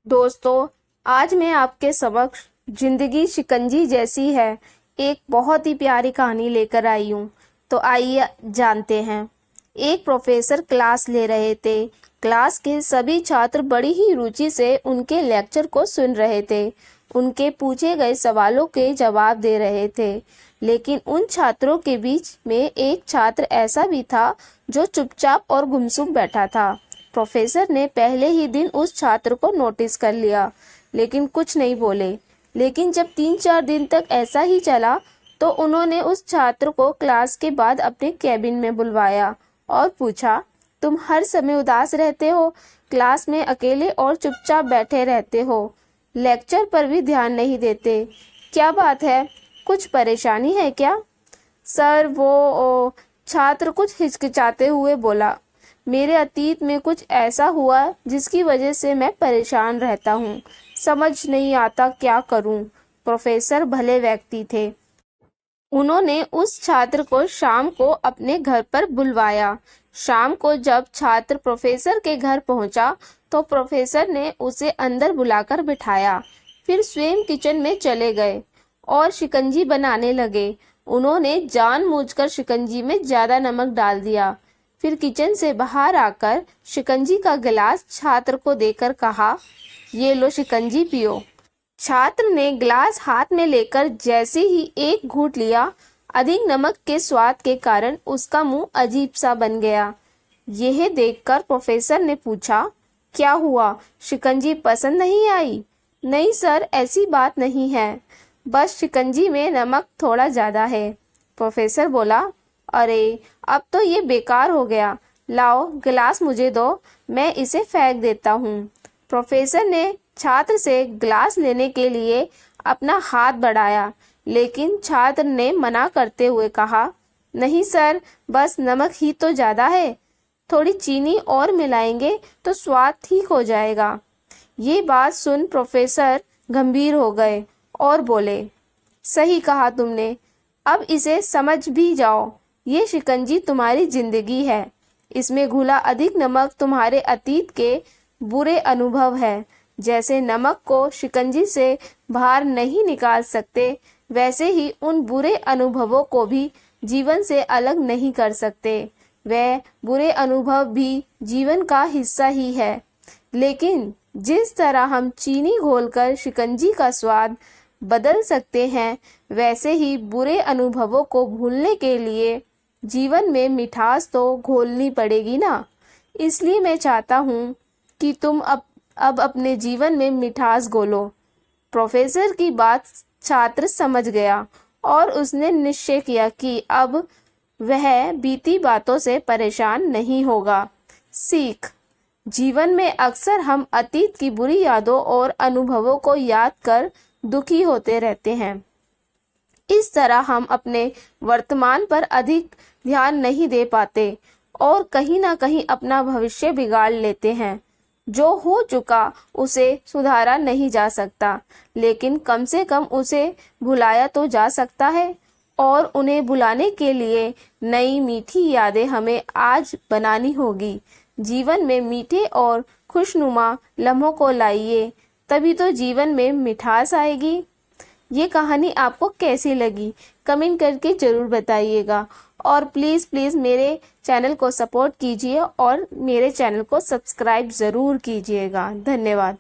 दोस्तों, आज मैं आपके समक्ष जिंदगी शिकंजी जैसी है एक बहुत ही प्यारी कहानी लेकर आई हूँ। तो आइए जानते हैं। एक प्रोफेसर क्लास ले रहे थे। क्लास के सभी छात्र बड़ी ही रुचि से उनके लेक्चर को सुन रहे थे। उनके पूछे गए सवालों के जवाब दे रहे थे। लेकिन उन छात्रों के बीच में एक छात्र ऐसा भी था जो चुपचाप और गुमसुम बैठा था। प्रोफेसर ने पहले ही दिन उस छात्र को नोटिस कर लिया, लेकिन कुछ नहीं बोले। लेकिन जब 3-4 दिन तक ऐसा ही चला तो उन्होंने उस छात्र को क्लास के बाद अपने कैबिन में बुलवाया और पूछा, तुम हर समय उदास रहते हो, क्लास में अकेले और चुपचाप बैठे रहते हो, लेक्चर पर भी ध्यान नहीं देते, क्या बात है? कुछ परेशानी है क्या? सर छात्र कुछ हिचकिचाते हुए बोला, मेरे अतीत में कुछ ऐसा हुआ जिसकी वजह से मैं परेशान रहता हूँ। समझ नहीं आता क्या करूँ। प्रोफेसर भले व्यक्ति थे। उन्होंने उस छात्र को शाम को अपने घर पर बुलवाया। शाम को जब छात्र प्रोफेसर के घर पहुंचा तो प्रोफेसर ने उसे अंदर बुलाकर बिठाया। फिर स्वयं किचन में चले गए और शिकंजी बनाने लगे। उन्होंने जानबूझकर शिकंजी में ज्यादा नमक डाल दिया। फिर किचन से बाहर आकर शिकंजी का गिलास छात्र को देकर कहा, ये लो शिकंजी पियो। छात्र ने गिलास हाथ में लेकर जैसे ही एक घूंट लिया, अधिक नमक के स्वाद के कारण उसका मुंह अजीब सा बन गया। यह देखकर प्रोफेसर ने पूछा, क्या हुआ, शिकंजी पसंद नहीं आई? नहीं सर, ऐसी बात नहीं है, बस शिकंजी में नमक थोड़ा ज्यादा है। प्रोफेसर बोला, अरे अब तो ये बेकार हो गया, लाओ गिलास मुझे दो, मैं इसे फेंक देता हूँ। प्रोफेसर ने छात्र से गिलास लेने के लिए अपना हाथ बढ़ाया, लेकिन छात्र ने मना करते हुए कहा, नहीं सर, बस नमक ही तो ज़्यादा है, थोड़ी चीनी और मिलाएंगे तो स्वाद ठीक हो जाएगा। ये बात सुन प्रोफेसर गंभीर हो गए और बोले, सही कहा तुमने, अब इसे समझ भी जाओ, ये शिकंजी तुम्हारी जिंदगी है, इसमें घुला अधिक नमक तुम्हारे अतीत के बुरे अनुभव है। जैसे नमक को शिकंजी से बाहर नहीं निकाल सकते, वैसे ही उन बुरे अनुभवों को भी जीवन से अलग नहीं कर सकते। वह बुरे अनुभव भी जीवन का हिस्सा ही है। लेकिन जिस तरह हम चीनी घोलकर शिकंजी का स्वाद बदल सकते हैं, वैसे ही बुरे अनुभवों को भूलने के लिए जीवन में मिठास तो घोलनी पड़ेगी ना। इसलिए मैं चाहता हूँ कि तुम अब अपने जीवन में मिठास घोलो। प्रोफेसर की बात छात्र समझ गया और उसने निश्चय किया कि अब वह बीती बातों से परेशान नहीं होगा। सीख, जीवन में अक्सर हम अतीत की बुरी यादों और अनुभवों को याद कर दुखी होते रहते हैं। इस तरह हम अपने वर्तमान पर अधिक ध्यान नहीं दे पाते और कहीं ना कहीं अपना भविष्य बिगाड़ लेते हैं। जो हो चुका उसे सुधारा नहीं जा सकता, लेकिन कम से कम उसे भुलाया तो जा सकता है। और उन्हें भुलाने के लिए नई मीठी यादें हमें आज बनानी होगी। जीवन में मीठे और खुशनुमा लम्हों को लाइए, तभी तो जीवन में मिठास आएगी। ये कहानी आपको कैसी लगी कमेंट करके ज़रूर बताइएगा। और प्लीज़ मेरे चैनल को सपोर्ट कीजिए और मेरे चैनल को सब्सक्राइब ज़रूर कीजिएगा। धन्यवाद।